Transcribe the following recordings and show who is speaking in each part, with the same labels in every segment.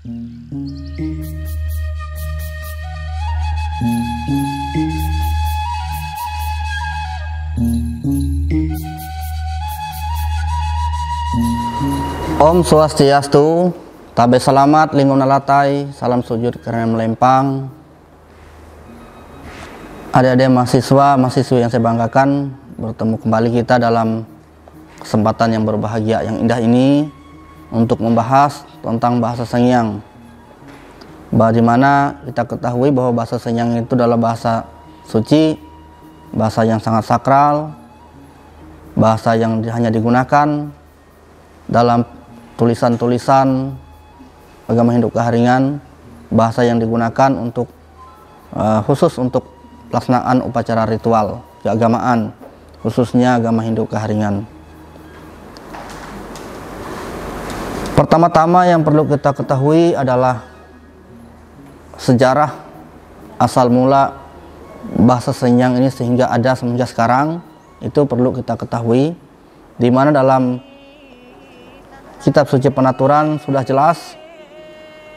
Speaker 1: Om Swastiastu, tabe selamat, lingkungan latai, salam sujud karena melempang. Adik-adik mahasiswa yang saya banggakan, bertemu kembali kita dalam kesempatan yang berbahagia, yang indah ini untuk membahas tentang bahasa Sengyang. Bagaimana kita ketahui bahwa bahasa Sengyang itu adalah bahasa suci, bahasa yang sangat sakral, bahasa yang hanya digunakan dalam tulisan-tulisan agama Hindu Keharingan, bahasa yang digunakan untuk khusus untuk pelaksanaan upacara ritual keagamaan, khususnya agama Hindu Keharingan. Pertama-tama yang perlu kita ketahui adalah sejarah asal mula bahasa Sengyang ini sehingga ada semenjak sekarang. Itu perlu kita ketahui, di mana dalam Kitab Suci Penaturan sudah jelas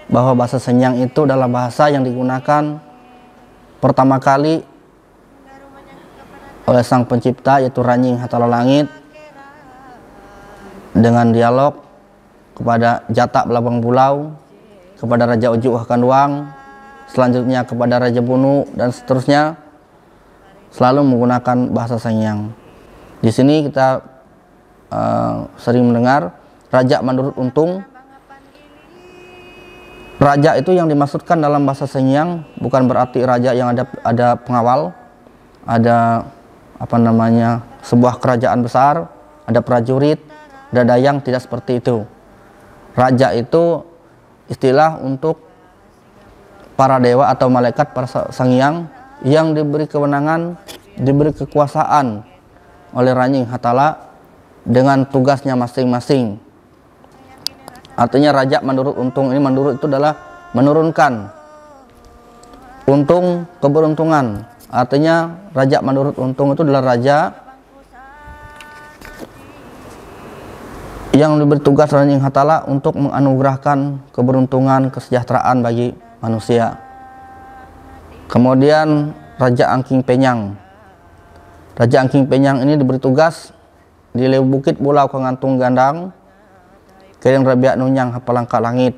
Speaker 1: bahwa bahasa Sengyang itu adalah bahasa yang digunakan pertama kali oleh Sang Pencipta, yaitu Ranying Hatala Langit, dengan dialog kepada Jatak Belabang Bulau, kepada Raja Ujuk Hakanduang, selanjutnya kepada Raja Bunu, dan seterusnya, selalu menggunakan bahasa Sengyang. Di sini kita sering mendengar Raja menurut Untung. Raja itu yang dimaksudkan dalam bahasa Sengyang bukan berarti raja yang ada pengawal, ada sebuah kerajaan besar, ada prajurit, ada dayang, tidak seperti itu. Raja itu istilah untuk para dewa atau malaikat para Sengyang yang diberi kewenangan, diberi kekuasaan oleh Ranying Hatala dengan tugasnya masing-masing. Artinya Raja menurut Untung ini, menurut itu adalah menurunkan, untung keberuntungan. Artinya Raja menurut Untung itu adalah raja yang diberi tugas Ranying Hatala untuk menganugerahkan keberuntungan, kesejahteraan bagi manusia. Kemudian Raja Angking Penyang. Raja Angking Penyang ini diberi tugas di Leu Bukit Bulau Kangantung Gandang, Kering Rabiak Nunyang Hapalangka Langit.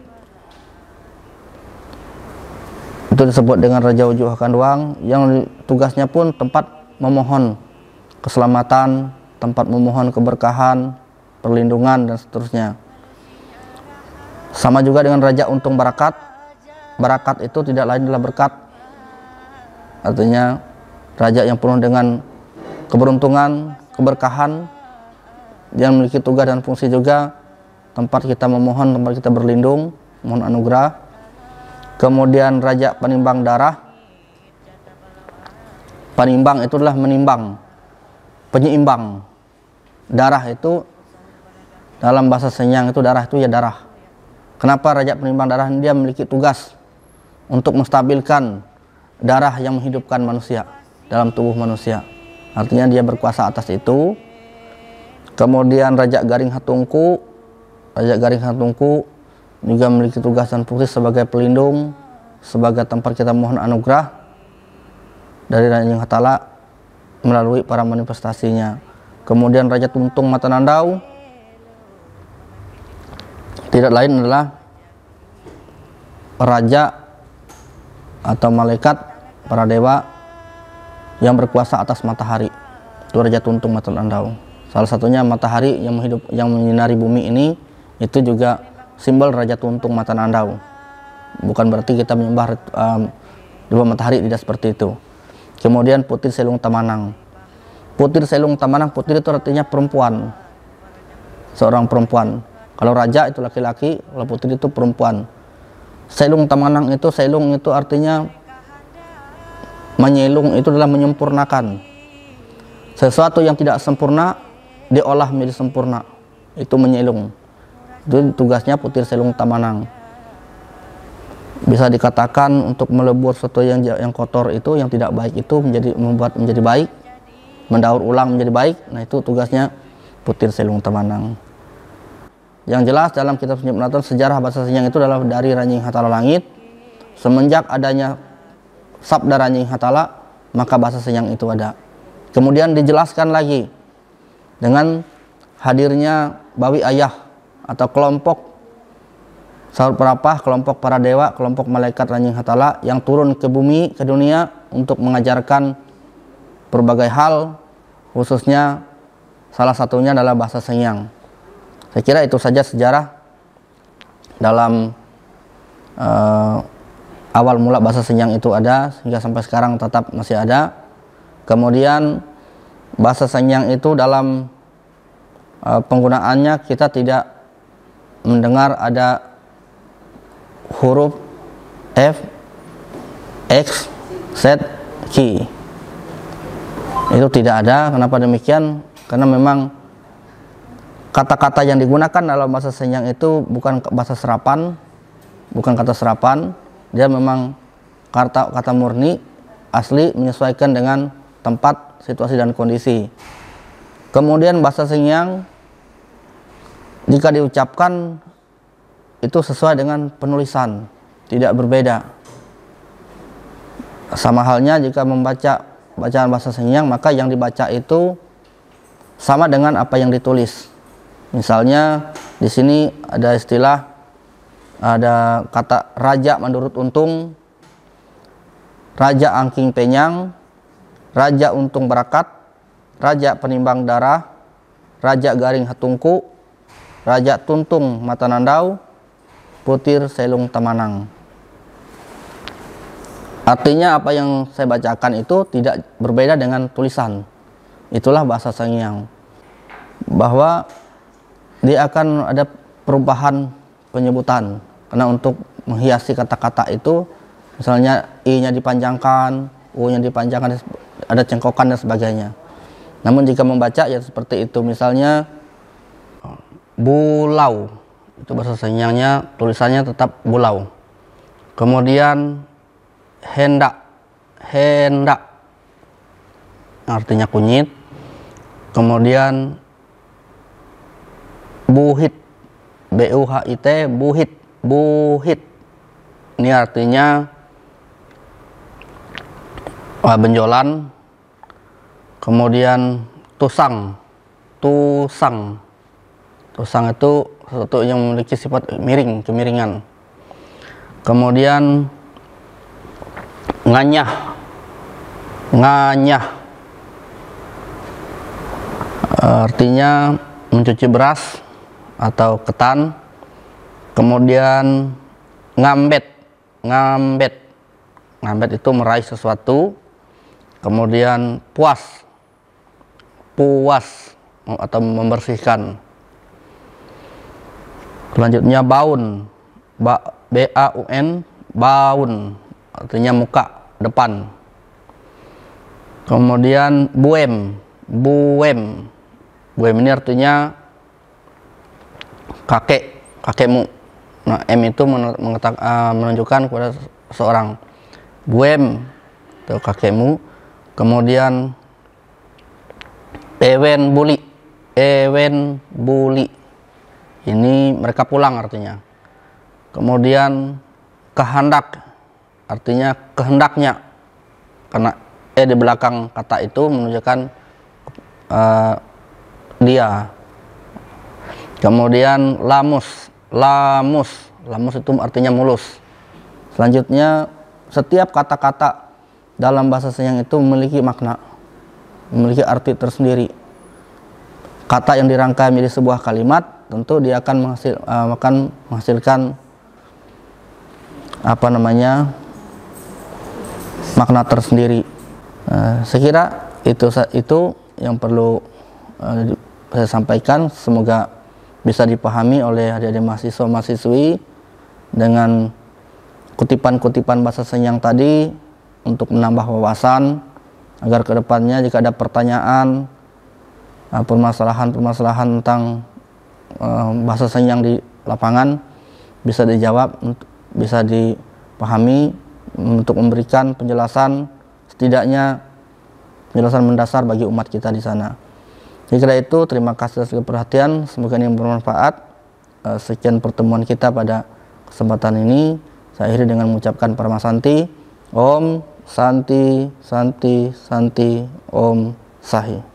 Speaker 1: Itu disebut dengan Raja Ujuk Hakanduang, yang tugasnya pun tempat memohon keselamatan, tempat memohon keberkahan, perlindungan, dan seterusnya. Sama juga dengan Raja Untung Barakat. Barakat itu tidak lain adalah berkat. Artinya raja yang penuh dengan keberuntungan, keberkahan, yang memiliki tugas dan fungsi juga tempat kita memohon, tempat kita berlindung, mohon anugerah. Kemudian Raja Penimbang Darah. Penimbang itu adalah menimbang, penyeimbang. Darah itu dalam bahasa Sengyang itu darah itu ya darah. Kenapa Raja Penimbang Darah ini? Dia memiliki tugas untuk menstabilkan darah yang menghidupkan manusia dalam tubuh manusia. Artinya dia berkuasa atas itu. Kemudian Raja Garing Hatungku. Raja Garing Hatungku juga memiliki tugas dan fungsi sebagai pelindung, sebagai tempat kita mohon anugerah dari Ranying Hatala melalui para manifestasinya. Kemudian Raja Tuntung Matanandau tidak lain adalah raja atau malaikat para dewa yang berkuasa atas matahari. Itu Raja Tuntung Matanandau. Salah satunya matahari yang menyinari bumi ini, itu juga simbol Raja Tuntung Matanandau. Bukan berarti kita menyembah dua matahari, tidak seperti itu. Kemudian Putri Selung Tamanang. Putri Selung Tamanang, putri itu artinya perempuan, seorang perempuan. Kalau raja itu laki-laki, kalau putri itu perempuan. Selung Tamanang itu, selung itu artinya menyelung, itu adalah menyempurnakan. Sesuatu yang tidak sempurna diolah menjadi sempurna, itu menyelung. Itu tugasnya Putri Selung Tamanang. Bisa dikatakan untuk melebur sesuatu yang kotor itu, yang tidak baik itu membuat menjadi baik, mendaur ulang menjadi baik. Nah, itu tugasnya Putri Selung Tamanang. Yang jelas dalam kitab Penatur sejarah bahasa Senyang itu adalah dari Ranjing Hatala Langit. Semenjak adanya sabda Ranjing Hatala, maka bahasa Senyang itu ada. Kemudian dijelaskan lagi dengan hadirnya Bawi Ayah atau kelompok Saur Perapah, kelompok para dewa, kelompok malaikat Ranjing Hatala yang turun ke bumi, ke dunia untuk mengajarkan berbagai hal, khususnya salah satunya adalah bahasa Senyang. Saya kira itu saja sejarah dalam awal mula bahasa Senyang itu ada, sehingga sampai sekarang tetap masih ada. Kemudian bahasa Senyang itu dalam penggunaannya kita tidak mendengar ada huruf F, X, Z, Q. Itu tidak ada. Kenapa demikian? Karena memang kata-kata yang digunakan dalam bahasa Senyang itu bukan bahasa serapan, bukan kata serapan. Dia memang kata murni, asli, menyesuaikan dengan tempat, situasi, dan kondisi. Kemudian bahasa Senyang jika diucapkan itu sesuai dengan penulisan, tidak berbeda. Sama halnya jika membaca bacaan bahasa Senyang, maka yang dibaca itu sama dengan apa yang ditulis. Misalnya di sini ada istilah, ada kata raja menurut untung, raja angking penyang, raja untung berakat, raja penimbang darah, raja garing hatungku, raja tuntung mata nandau, putir selung tamanang. Artinya apa yang saya bacakan itu tidak berbeda dengan tulisan. Itulah bahasa Senyang, bahwa dia akan ada perubahan penyebutan, karena untuk menghiasi kata-kata itu misalnya i-nya dipanjangkan, u-nya dipanjangkan, ada cengkokan dan sebagainya. Namun jika membaca ya seperti itu. Misalnya bulau, itu bahasa Senyangnya tulisannya tetap bulau. Kemudian hendak, hendak artinya kunyit. Kemudian buhit, buhit, buhit, buhit, ini artinya benjolan. Kemudian tusang, tusang, tusang itu sesuatu yang memiliki sifat miring, kemiringan. Kemudian nganyah, nganyah, artinya mencuci beras atau ketan. Kemudian ngambet, ngambet, ngambet itu meraih sesuatu. Kemudian puas, puas atau membersihkan. Selanjutnya baun, B-A-U-N, baun artinya muka, depan. Kemudian buem, buem, buem ini artinya kakek, kakekmu. Nah, M itu menunjukkan kepada seorang. Buem itu kakekmu. Kemudian ewen buli, ewen buli, ini mereka pulang artinya. Kemudian kehendak artinya kehendaknya, karena di belakang kata itu menunjukkan dia. Kemudian lamus, lamus, lamus itu artinya mulus. Selanjutnya setiap kata-kata dalam bahasa Senyang itu memiliki makna, memiliki arti tersendiri. Kata yang dirangkai menjadi sebuah kalimat tentu dia akan menghasilkan apa namanya, makna tersendiri. Saya kira itu yang perlu saya sampaikan. Semoga bisa dipahami oleh adik-adik mahasiswa-mahasiswi dengan kutipan-kutipan bahasa Senyang tadi untuk menambah wawasan, agar kedepannya jika ada pertanyaan, permasalahan-permasalahan tentang bahasa Senyang di lapangan bisa dijawab, bisa dipahami, untuk memberikan penjelasan, setidaknya penjelasan mendasar bagi umat kita di sana. Jika itu, terima kasih atas perhatian, semoga ini bermanfaat. sekian pertemuan kita pada kesempatan ini. Saya akhiri dengan mengucapkan Paramasanti. Om Santi Santi Santi Om Sahi.